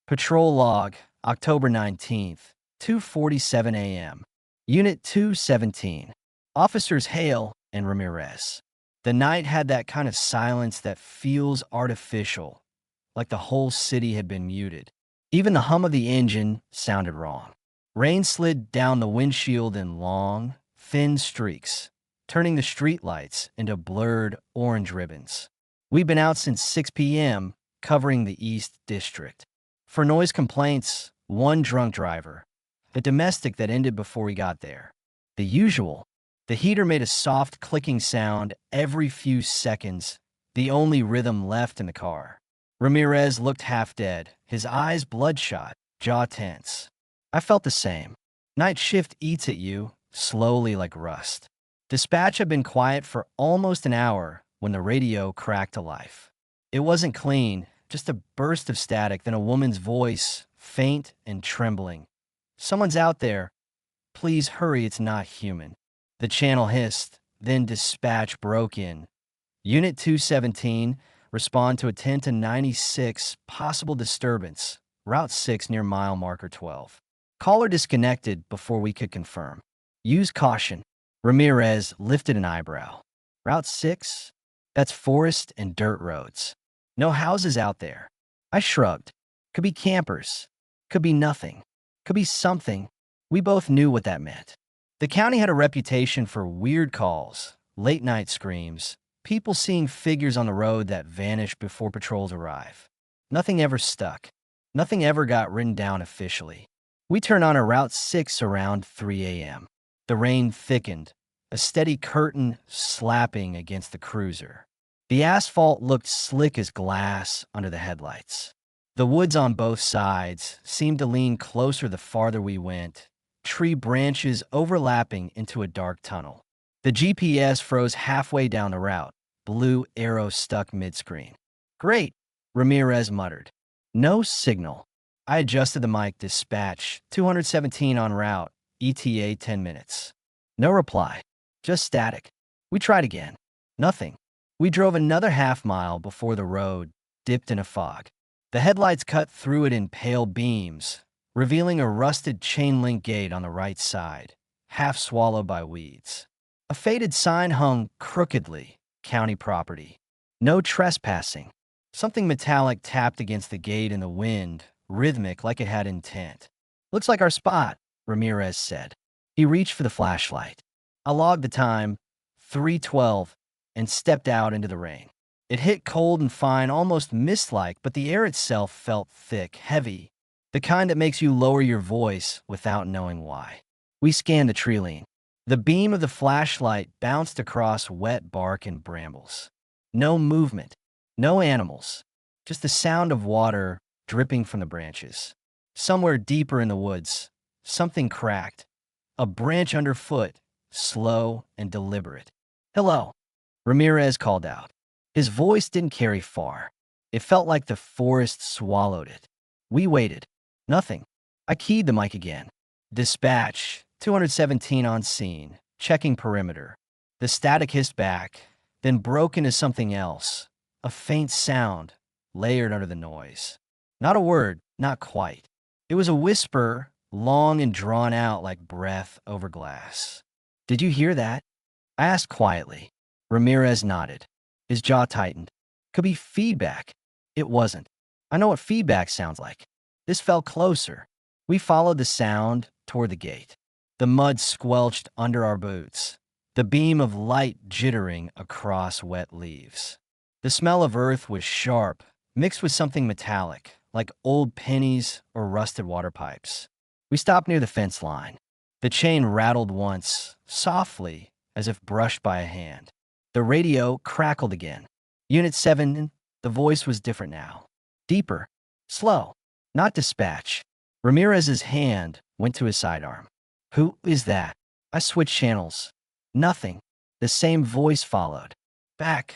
Patrol log, October 19th, 2:47 a.m. Unit 217. Officers Hale and Ramirez. The night had that kind of silence that feels artificial, like the whole city had been muted. Even the hum of the engine sounded wrong. Rain slid down the windshield in long, thin streaks, turning the streetlights into blurred orange ribbons. We'd been out since 6 p.m., covering the East District. For noise complaints, one drunk driver. The domestic that ended before we got there. The usual. The heater made a soft clicking sound every few seconds, the only rhythm left in the car. Ramirez looked half dead, his eyes bloodshot, jaw tense. I felt the same. Night shift eats at you, slowly like rust. Dispatch had been quiet for almost an hour when the radio cracked to life. It wasn't clean, just a burst of static, then a woman's voice, faint and trembling. "Someone's out there. Please hurry, it's not human." The channel hissed, then dispatch broke in. Unit 217, respond to a 10 to 96 possible disturbance, Route 6 near mile marker 12. Caller disconnected before we could confirm. Use caution. Ramirez lifted an eyebrow. Route 6? That's forest and dirt roads. No houses out there. I shrugged. Could be campers. Could be nothing. Could be something. We both knew what that meant. The county had a reputation for weird calls, late-night screams, people seeing figures on the road that vanished before patrols arrive. Nothing ever stuck. Nothing ever got written down officially. We turned on a Route 6 around 3 a.m. The rain thickened, a steady curtain slapping against the cruiser. The asphalt looked slick as glass under the headlights. The woods on both sides seemed to lean closer the farther we went, tree branches overlapping into a dark tunnel. The GPS froze halfway down the route, blue arrow stuck mid-screen. "Great," Ramirez muttered. "No signal." I adjusted the mic. "Dispatch, 217 en route, ETA 10 minutes. No reply, just static. We tried again. Nothing. We drove another half-mile before the road dipped in a fog. The headlights cut through it in pale beams, revealing a rusted chain-link gate on the right side, half swallowed by weeds. A faded sign hung crookedly, "County property. No trespassing." Something metallic tapped against the gate in the wind, rhythmic like it had intent. "Looks like our spot," Ramirez said. He reached for the flashlight. I logged the time, 3:12, and stepped out into the rain. It hit cold and fine, almost mist-like, but the air itself felt thick, heavy, the kind that makes you lower your voice without knowing why. We scanned the tree line. The beam of the flashlight bounced across wet bark and brambles. No movement, no animals, just the sound of water dripping from the branches. Somewhere deeper in the woods, something cracked. A branch underfoot, slow and deliberate. "Hello," Ramirez called out. His voice didn't carry far. It felt like the forest swallowed it. We waited. Nothing. I keyed the mic again. "Dispatch, 217 on scene, checking perimeter." The static hissed back, then broke into something else, a faint sound layered under the noise. Not a word, not quite. It was a whisper, long and drawn out like breath over glass. "Did you hear that?" I asked quietly. Ramirez nodded. His jaw tightened. "Could be feedback." It wasn't. I know what feedback sounds like. This felt closer. We followed the sound toward the gate. The mud squelched under our boots, the beam of light jittering across wet leaves. The smell of earth was sharp, mixed with something metallic, like old pennies or rusted water pipes. We stopped near the fence line. The chain rattled once, softly, as if brushed by a hand. The radio crackled again. Unit 7, the voice was different now. Deeper, slow, not dispatch. Ramirez's hand went to his sidearm. "Who is that?" I switched channels. Nothing. The same voice followed. Back.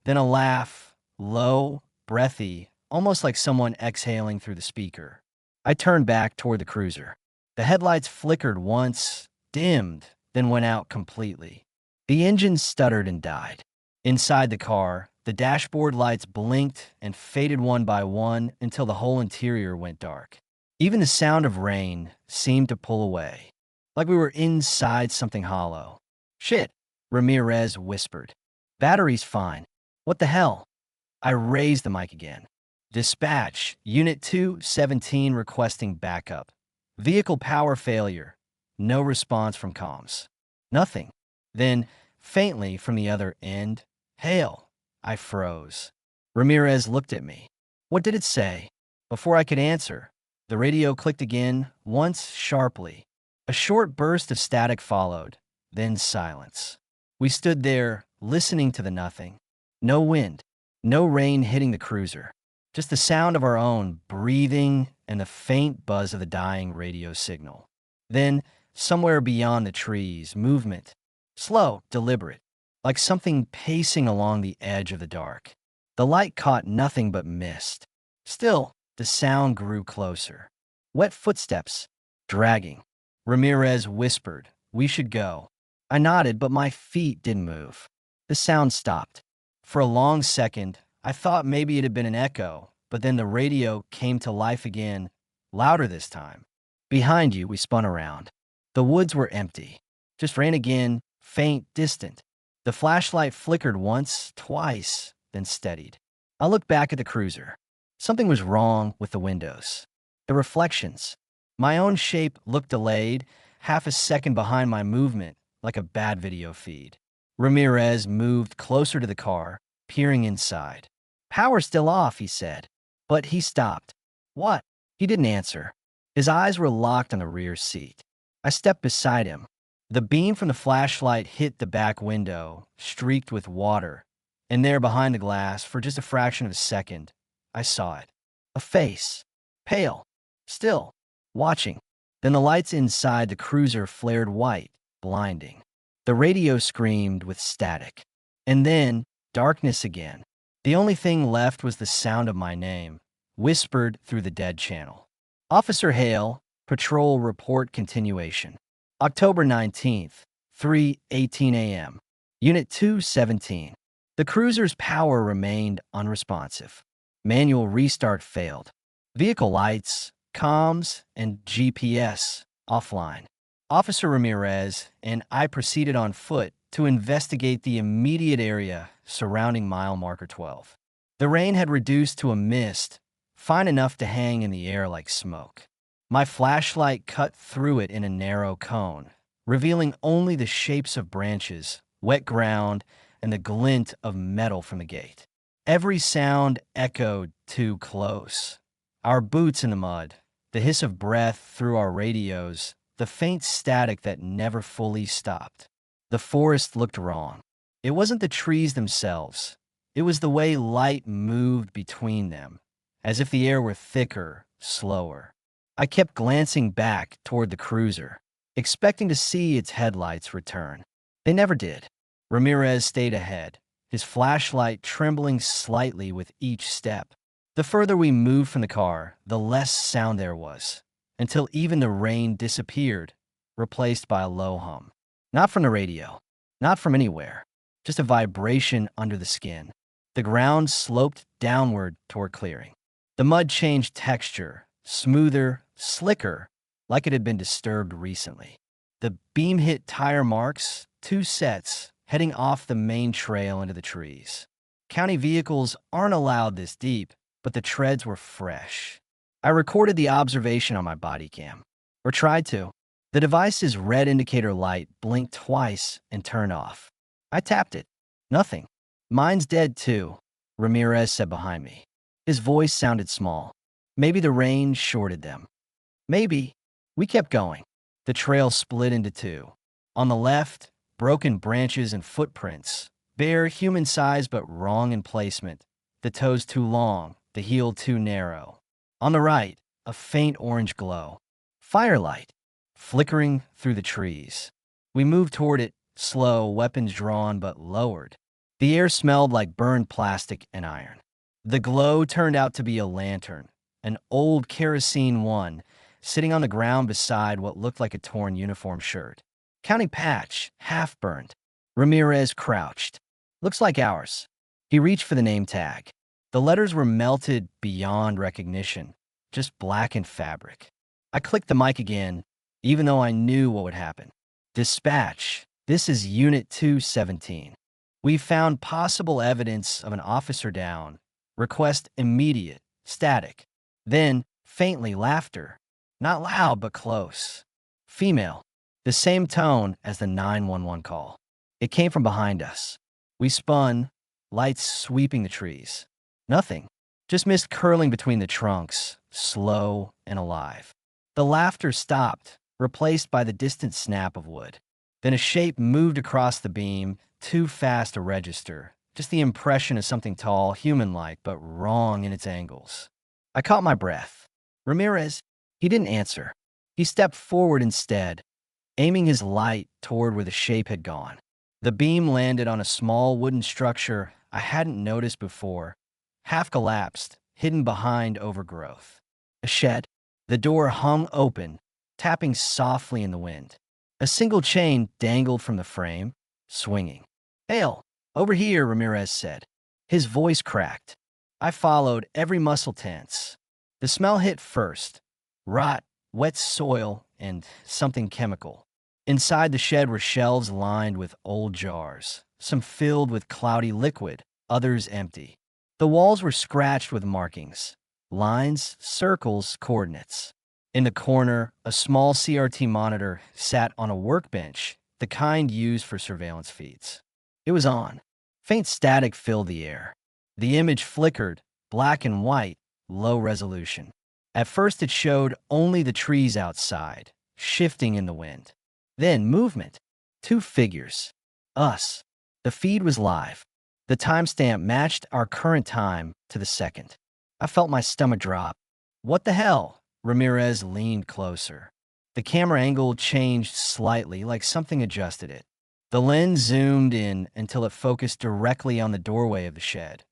Then a laugh, low, breathy, almost like someone exhaling through the speaker. I turned back toward the cruiser. The headlights flickered once, dimmed, then went out completely. The engine stuttered and died. Inside the car, The dashboard lights blinked and faded one by one until the whole interior went dark. Even the sound of rain seemed to pull away, like we were inside something hollow. "Shit," Ramirez whispered. "Battery's fine." "What the hell?" I raised the mic again. "Dispatch, Unit 217 requesting backup. Vehicle power failure. No response from comms." Nothing. Then, faintly from the other end, "Hale." I froze. Ramirez looked at me. "What did it say?" Before I could answer, the radio clicked again, once sharply. A short burst of static followed, then silence. We stood there, listening to the nothing. No wind, no rain hitting the cruiser. Just the sound of our own breathing and the faint buzz of the dying radio signal. Then, somewhere beyond the trees, movement. Slow, deliberate, like something pacing along the edge of the dark. The light caught nothing but mist. Still, the sound grew closer. Wet footsteps, dragging. Ramirez whispered, "We should go." I nodded, but my feet didn't move. The sound stopped. For a long second, I thought maybe it had been an echo, but then the radio came to life again, louder this time. "Behind you," we spun around. The woods were empty. Just rain again, faint, distant. The flashlight flickered once, twice, then steadied. I looked back at the cruiser. Something was wrong with the windows. The reflections. My own shape looked delayed, half a second behind my movement, like a bad video feed. Ramirez moved closer to the car, peering inside. "Power's still off," he said. But he stopped. "What?" He didn't answer. His eyes were locked on the rear seat. I stepped beside him. The beam from the flashlight hit the back window, streaked with water, and there behind the glass, for just a fraction of a second, I saw it. A face. Pale. Still. Watching. Then the lights inside the cruiser flared white, blinding. The radio screamed with static. And then, darkness again. The only thing left was the sound of my name, whispered through the dead channel. "Officer Hale, patrol report continuation. October 19th, 3:18 a.m. Unit 217. The cruiser's power remained unresponsive. Manual restart failed. Vehicle lights, comms, and GPS offline. Officer Ramirez and I proceeded on foot to investigate the immediate area surrounding mile marker 12. The rain had reduced to a mist, fine enough to hang in the air like smoke. My flashlight cut through it in a narrow cone, revealing only the shapes of branches, wet ground, and the glint of metal from the gate. Every sound echoed too close. Our boots in the mud, the hiss of breath through our radios, the faint static that never fully stopped. The forest looked wrong. It wasn't the trees themselves. It was the way light moved between them, as if the air were thicker, slower. I kept glancing back toward the cruiser, expecting to see its headlights return. They never did. Ramirez stayed ahead, his flashlight trembling slightly with each step. The further we moved from the car, the less sound there was, until even the rain disappeared, replaced by a low hum. Not from the radio, not from anywhere, just a vibration under the skin. The ground sloped downward toward clearing. The mud changed texture, smoother, slicker, like it had been disturbed recently. The beam hit tire marks, 2 sets, heading off the main trail into the trees. County vehicles aren't allowed this deep, but the treads were fresh. I recorded the observation on my bodycam, or tried to. The device's red indicator light blinked twice and turned off. I tapped it. Nothing. "Mine's dead too," Ramirez said behind me. His voice sounded small. Maybe the rain shorted them. Maybe. We kept going. The trail split into two. On the left, broken branches and footprints, bare, human-sized but wrong in placement. The toes too long, the heel too narrow. On the right, a faint orange glow. Firelight, flickering through the trees. We moved toward it, slow, weapons drawn but lowered. The air smelled like burned plastic and iron. The glow turned out to be a lantern, an old kerosene one, sitting on the ground beside what looked like a torn uniform shirt. County patch, half burned. Ramirez crouched. "Looks like ours." He reached for the name tag. The letters were melted beyond recognition, just blackened fabric. I clicked the mic again, even though I knew what would happen. Dispatch, this is Unit 217. We found possible evidence of an officer down. Request immediate, static. Then, faintly, laughter. Not loud, but close. Female. The same tone as the 911 call. It came from behind us. We spun, lights sweeping the trees. Nothing. Just mist curling between the trunks, slow and alive. The laughter stopped, replaced by the distant snap of wood. Then a shape moved across the beam, too fast to register. Just the impression of something tall, human-like, but wrong in its angles. I caught my breath. Ramirez, he didn't answer. He stepped forward instead, aiming his light toward where the shape had gone. The beam landed on a small wooden structure I hadn't noticed before, half collapsed, hidden behind overgrowth. A shed. The door hung open, tapping softly in the wind. A single chain dangled from the frame, swinging. "Hale, over here," Ramirez said. His voice cracked. I followed, every muscle tense. The smell hit first. Rot, wet soil, and something chemical. Inside the shed were shelves lined with old jars, some filled with cloudy liquid, others empty. The walls were scratched with markings, lines, circles, coordinates. In the corner, a small CRT monitor sat on a workbench, the kind used for surveillance feeds. It was on. Faint static filled the air. The image flickered, black and white, low resolution. At first it showed only the trees outside, shifting in the wind. Then movement. 2 figures. Us. The feed was live. The timestamp matched our current time to the second. I felt my stomach drop. "What the hell?" Ramirez leaned closer. The camera angle changed slightly, like something adjusted it. The lens zoomed in until it focused directly on the doorway of the shed.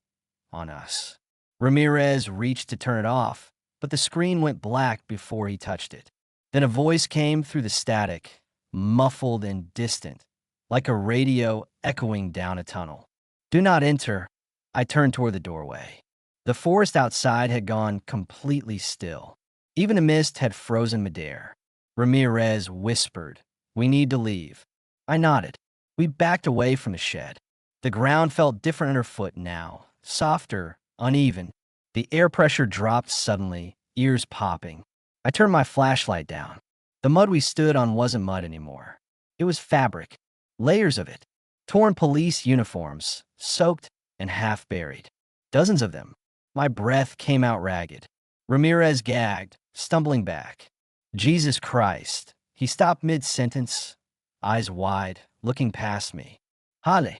On us. Ramirez reached to turn it off, but the screen went black before he touched it. Then a voice came through the static, muffled and distant, like a radio echoing down a tunnel. "Do not enter." I turned toward the doorway. The forest outside had gone completely still. Even the mist had frozen midair. Ramirez whispered, "We need to leave." I nodded. We backed away from the shed. The ground felt different underfoot now, softer, uneven. The air pressure dropped suddenly, ears popping. I turned my flashlight down. The mud we stood on wasn't mud anymore. It was fabric, layers of it, torn police uniforms, soaked and half buried. Dozens of them. My breath came out ragged. Ramirez gagged, stumbling back. "Jesus Christ." He stopped mid-sentence, eyes wide, looking past me. "Hale."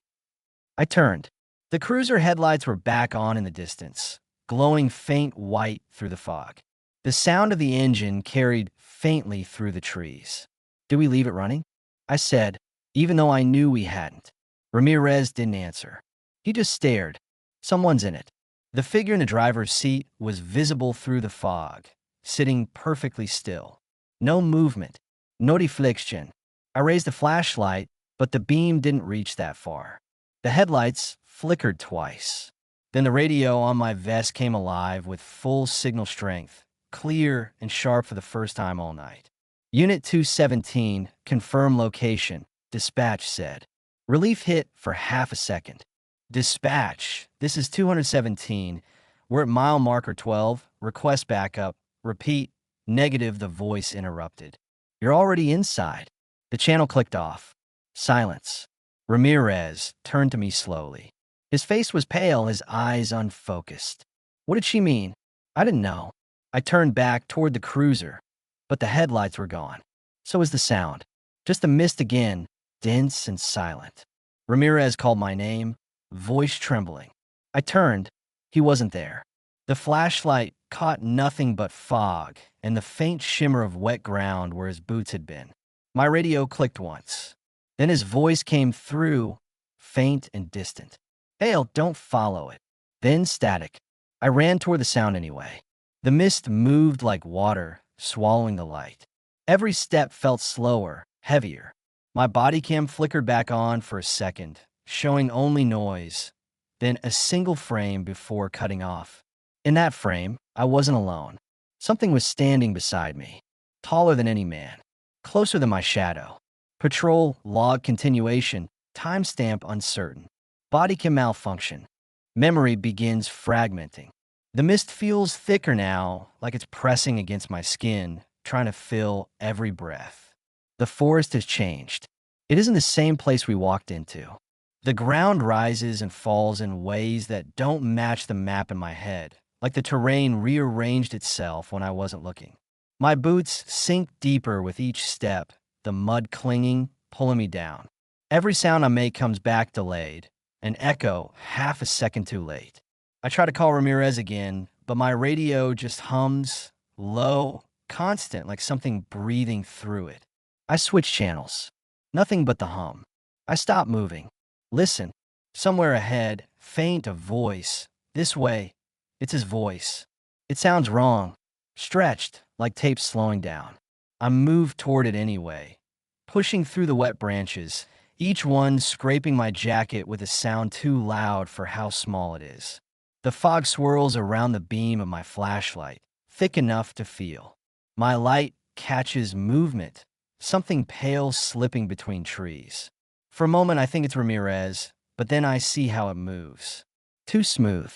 I turned. The cruiser headlights were back on in the distance, glowing faint white through the fog. The sound of the engine carried faintly through the trees. "Did we leave it running?" I said, even though I knew we hadn't. Ramirez didn't answer. He just stared. "Someone's in it." The figure in the driver's seat was visible through the fog, sitting perfectly still. No movement, no deflection. I raised the flashlight, but the beam didn't reach that far. The headlights flickered twice. Then the radio on my vest came alive with full signal strength, clear and sharp for the first time all night. "Unit 217, confirm location," dispatch said. Relief hit for half a second. "Dispatch, this is 217. We're at mile marker 12. Request backup. Repeat." Negative, the voice interrupted. "You're already inside." The channel clicked off. Silence. Ramirez turned to me slowly. His face was pale, his eyes unfocused. What did she mean? I didn't know. I turned back toward the cruiser, but the headlights were gone. So was the sound. Just the mist again, dense and silent. Ramirez called my name, voice trembling. I turned. He wasn't there. The flashlight caught nothing but fog and the faint shimmer of wet ground where his boots had been. My radio clicked once. Then his voice came through, faint and distant. "Hale, don't follow it." Then static. I ran toward the sound anyway. The mist moved like water, swallowing the light. Every step felt slower, heavier. My bodycam flickered back on for a second, showing only noise. then a single frame before cutting off. In that frame, I wasn't alone. Something was standing beside me, taller than any man, closer than my shadow. Patrol, log continuation, timestamp uncertain. Bodycam malfunction. Memory begins fragmenting. The mist feels thicker now, like it's pressing against my skin, trying to fill every breath. The forest has changed. It isn't the same place we walked into. The ground rises and falls in ways that don't match the map in my head, like the terrain rearranged itself when I wasn't looking. My boots sink deeper with each step, the mud clinging, pulling me down. Every sound I make comes back delayed, an echo half a second too late. I try to call Ramirez again, but my radio just hums, low, constant, like something breathing through it. I switch channels. Nothing but the hum. I stop moving. Listen. Somewhere ahead, faint a voice. This way. It's his voice. It sounds wrong. Stretched, like tape slowing down. I move toward it anyway, pushing through the wet branches, each one scraping my jacket with a sound too loud for how small it is. The fog swirls around the beam of my flashlight, thick enough to feel. My light catches movement, something pale slipping between trees. For a moment, I think it's Ramirez, but then I see how it moves. Too smooth,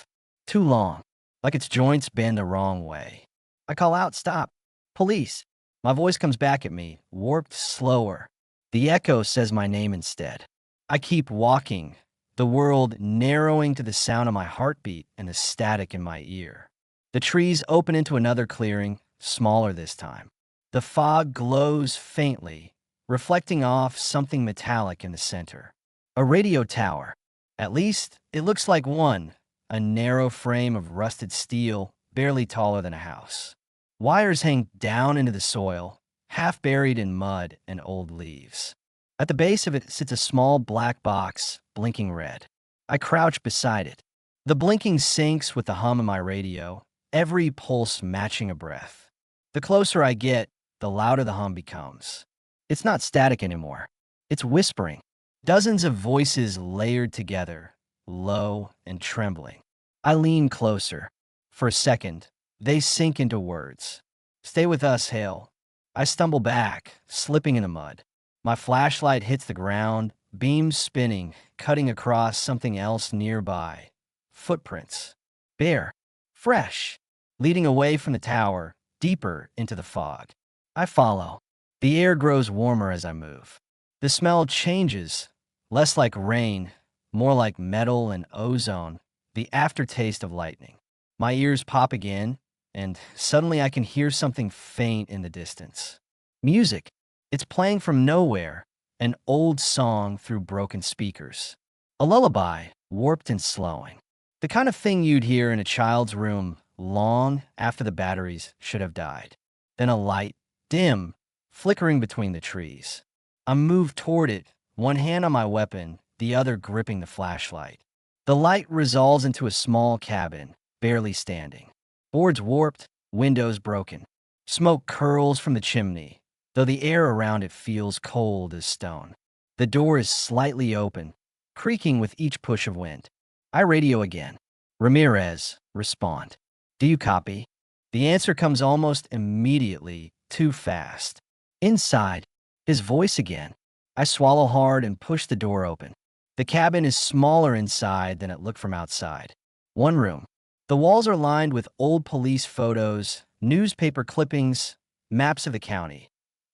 too long, like its joints bend the wrong way. I call out, "Stop! Police!" My voice comes back at me, warped slower. The echo says my name instead. I keep walking, the world narrowing to the sound of my heartbeat and the static in my ear. The trees open into another clearing, smaller this time. The fog glows faintly, reflecting off something metallic in the center. A radio tower. At least, it looks like one, a narrow frame of rusted steel, barely taller than a house. Wires hang down into the soil, half buried in mud and old leaves. At the base of it sits a small black box, blinking red. I crouch beside it. The blinking syncs with the hum of my radio, every pulse matching a breath. The closer I get, the louder the hum becomes. It's not static anymore. It's whispering. Dozens of voices layered together, low and trembling. I lean closer. For a second, they sink into words. "Stay with us, Hale." I stumble back, slipping in the mud. My flashlight hits the ground, beams spinning, cutting across something else nearby. Footprints. Bare. Fresh. Leading away from the tower, deeper into the fog. I follow. The air grows warmer as I move. The smell changes, less like rain, more like metal and ozone, the aftertaste of lightning. My ears pop again, and suddenly I can hear something faint in the distance. Music. It's playing from nowhere, an old song through broken speakers. A lullaby, warped and slowing. The kind of thing you'd hear in a child's room long after the batteries should have died. Then a light, dim, flickering between the trees. I move toward it, one hand on my weapon, the other gripping the flashlight. The light resolves into a small cabin, barely standing. Boards warped, windows broken. Smoke curls from the chimney, though the air around it feels cold as stone. The door is slightly open, creaking with each push of wind. I radio again. "Ramirez, respond. Do you copy?" The answer comes almost immediately, too fast. Inside, his voice again. I swallow hard and push the door open. The cabin is smaller inside than it looked from outside. One room. The walls are lined with old police photos, newspaper clippings, maps of the county,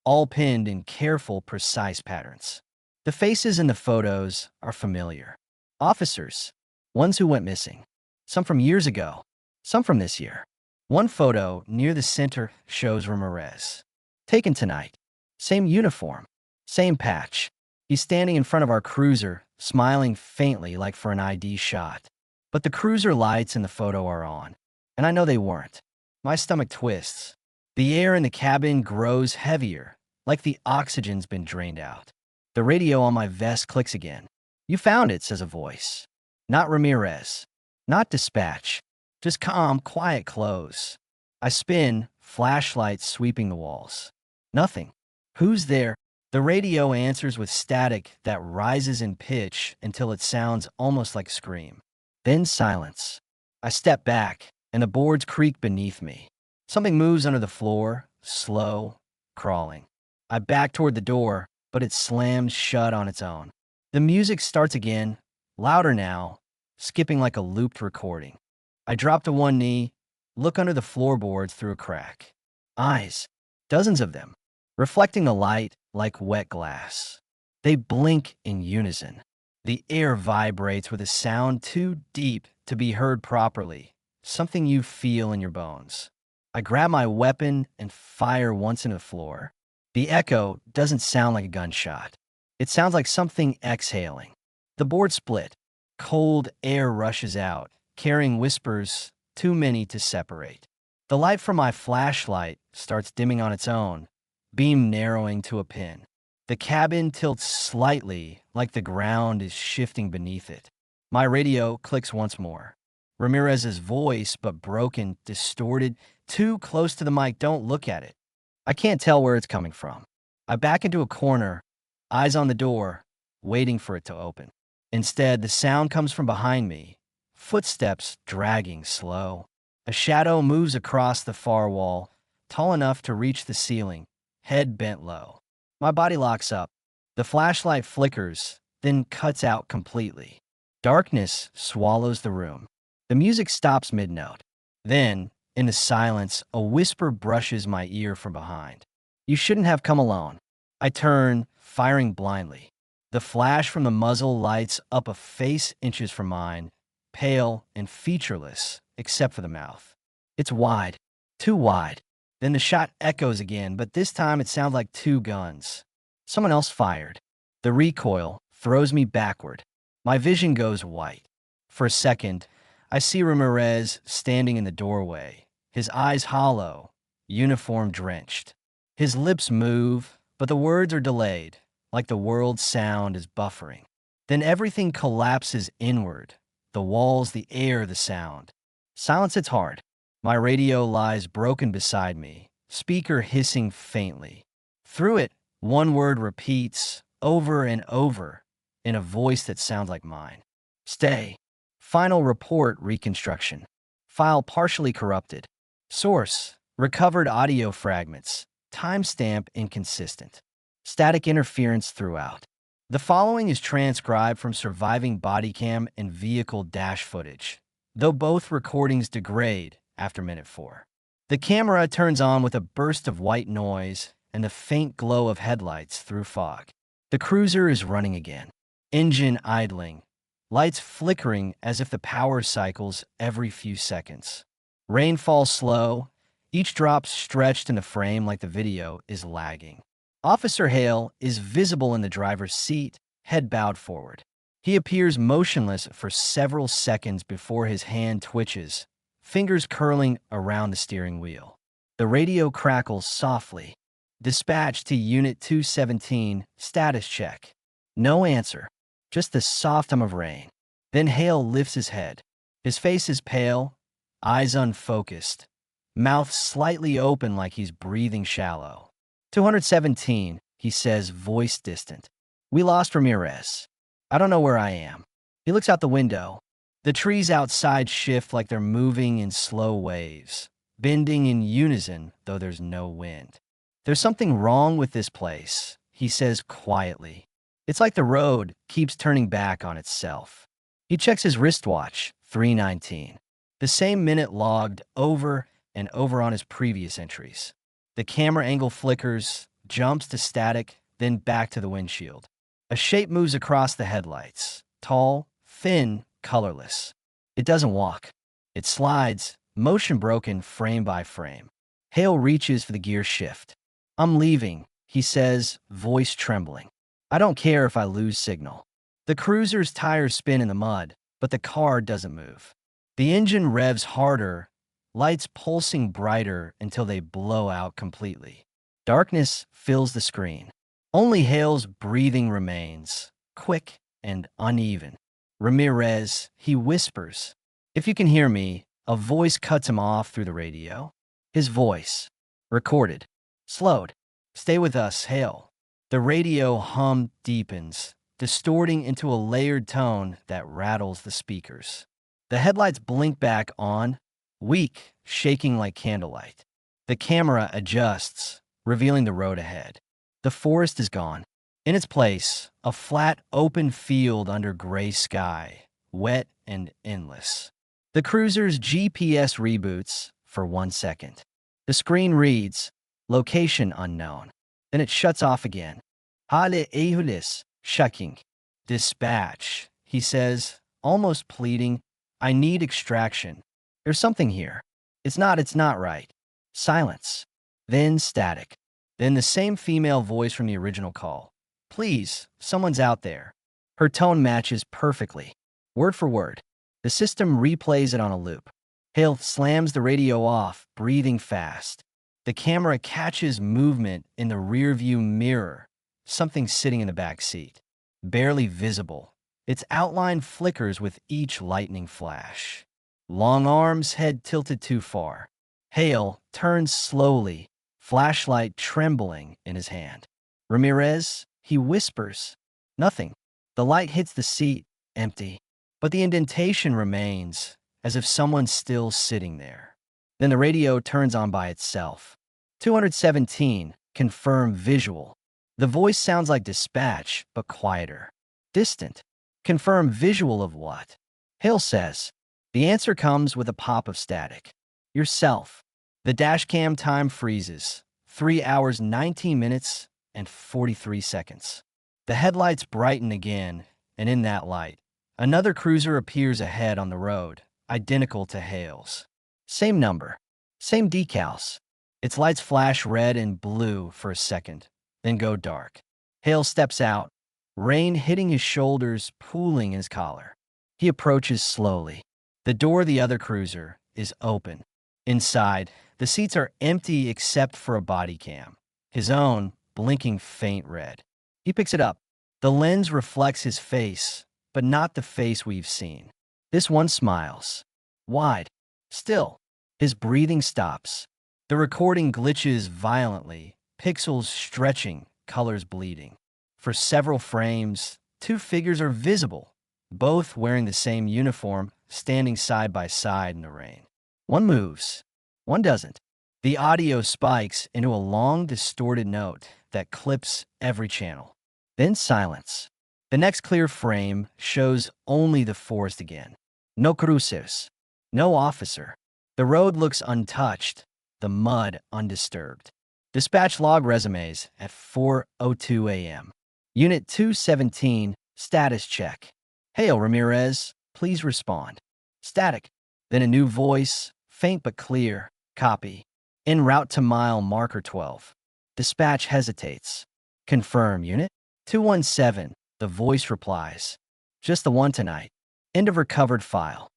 all pinned in careful, precise patterns. The faces in the photos are familiar. Officers, ones who went missing. Some from years ago, some from this year. One photo near the center shows Ramirez. Taken tonight. Same uniform, same patch. He's standing in front of our cruiser, smiling faintly like for an ID shot. But the cruiser lights in the photo are on, and I know they weren't. My stomach twists. The air in the cabin grows heavier, like the oxygen's been drained out. The radio on my vest clicks again. "You found it," says a voice. Not Ramirez. Not dispatch. Just calm, quiet close. I spin, flashlight sweeping the walls. Nothing. "Who's there?" The radio answers with static that rises in pitch until it sounds almost like a scream. Then silence. I step back, and the boards creak beneath me. Something moves under the floor, slow, crawling. I back toward the door, but it slams shut on its own. The music starts again, louder now, skipping like a looped recording. I drop to one knee, look under the floorboards through a crack. Eyes, dozens of them, reflecting the light like wet glass. They blink in unison. The air vibrates with a sound too deep to be heard properly, something you feel in your bones. I grab my weapon and fire once into the floor. The echo doesn't sound like a gunshot. It sounds like something exhaling. The board split. Cold air rushes out, carrying whispers too many to separate. The light from my flashlight starts dimming on its own, beam narrowing to a pin. The cabin tilts slightly, like the ground is shifting beneath it. My radio clicks once more. Ramirez's voice, but broken, distorted, too close to the mic. Don't look at it. I can't tell where it's coming from. I back into a corner, eyes on the door, waiting for it to open. Instead, the sound comes from behind me, footsteps dragging slow. A shadow moves across the far wall, tall enough to reach the ceiling, head bent low. My body locks up. The flashlight flickers, then cuts out completely. Darkness swallows the room. The music stops mid-note. Then, in the silence, a whisper brushes my ear from behind. You shouldn't have come alone. I turn, firing blindly. The flash from the muzzle lights up a face inches from mine, pale and featureless, except for the mouth. It's wide, too wide. Then the shot echoes again, but this time it sounds like two guns. Someone else fired. The recoil throws me backward. My vision goes white. For a second, I see Ramirez standing in the doorway, his eyes hollow, uniform drenched. His lips move, but the words are delayed, like the world's sound is buffering. Then everything collapses inward, the walls, the air, the sound. Silence hits hard. My radio lies broken beside me, speaker hissing faintly. Through it, one word repeats over and over in a voice that sounds like mine. Stay. Final report reconstruction. File partially corrupted. Source, recovered audio fragments. Timestamp inconsistent. Static interference throughout. The following is transcribed from surviving bodycam and vehicle dash footage, though both recordings degrade after minute 4. The camera turns on with a burst of white noise and the faint glow of headlights through fog. The cruiser is running again. Engine idling. Lights flickering as if the power cycles every few seconds. Rain falls slow, each drop stretched in the frame like the video is lagging. Officer Hale is visible in the driver's seat, head bowed forward. He appears motionless for several seconds before his hand twitches, fingers curling around the steering wheel. The radio crackles softly. Dispatch to Unit 217, status check. No answer, just the soft hum of rain. Then Hale lifts his head. His face is pale, eyes unfocused, mouth slightly open like he's breathing shallow. 217, he says, voice distant. We lost Ramirez. I don't know where I am. He looks out the window. The trees outside shift like they're moving in slow waves, bending in unison though there's no wind. There's something wrong with this place, he says quietly. It's like the road keeps turning back on itself. He checks his wristwatch, 3:19. The same minute logged over and over on his previous entries. The camera angle flickers, jumps to static, then back to the windshield. A shape moves across the headlights. Tall, thin, colorless. It doesn't walk. It slides, motion broken frame by frame. Hale reaches for the gear shift. I'm leaving, he says, voice trembling. I don't care if I lose signal. The cruiser's tires spin in the mud, but the car doesn't move. The engine revs harder, lights pulsing brighter until they blow out completely. Darkness fills the screen. Only Hale's breathing remains, quick and uneven. Ramirez, he whispers. If you can hear me, a voice cuts him off through the radio. His voice, recorded, slowed. Stay with us, Hale. The radio hum deepens, distorting into a layered tone that rattles the speakers. The headlights blink back on, weak, shaking like candlelight. The camera adjusts, revealing the road ahead. The forest is gone. In its place, a flat, open field under gray sky, wet and endless. The cruiser's GPS reboots for 1 second. The screen reads, location unknown. Then it shuts off again. Hale and shaking. Dispatch, he says, almost pleading. I need extraction. There's something here. It's not right. Silence. Then static. Then the same female voice from the original call. Please, someone's out there. Her tone matches perfectly, word for word. The system replays it on a loop. Hale slams the radio off, breathing fast. The camera catches movement in the rearview mirror, something sitting in the back seat. Barely visible. Its outline flickers with each lightning flash. Long arms, head tilted too far. Hale turns slowly, flashlight trembling in his hand. Ramirez, he whispers. Nothing. The light hits the seat, empty. But the indentation remains, as if someone's still sitting there. Then the radio turns on by itself. 217, confirm visual. The voice sounds like dispatch, but quieter. Distant. Confirm visual of what? Hale says. The answer comes with a pop of static. Yourself. The dashcam time freezes. 3 hours, 19 minutes, and 43 seconds. The headlights brighten again, and in that light, another cruiser appears ahead on the road, identical to Hale's. Same number, same decals. Its lights flash red and blue for a second, then go dark. Hale steps out, rain hitting his shoulders, pooling his collar. He approaches slowly. The door of the other cruiser is open. Inside, the seats are empty except for a body cam. His own, blinking faint red. He picks it up. The lens reflects his face, but not the face we've seen. This one smiles. Wide. Still. His breathing stops. The recording glitches violently, pixels stretching, colors bleeding. For several frames, two figures are visible, both wearing the same uniform, standing side by side in the rain. One moves. One doesn't. The audio spikes into a long, distorted note that clips every channel. Then silence. The next clear frame shows only the forest again. No cruces. No officer. The road looks untouched, the mud undisturbed. Dispatch log resumes at 4:02 a.m. Unit 217, status check. Hale Ramirez, please respond. Static. Then a new voice, faint but clear. Copy. En route to mile marker 12. Dispatch hesitates. Confirm, unit. 217, the voice replies. Just the one tonight. End of recovered file.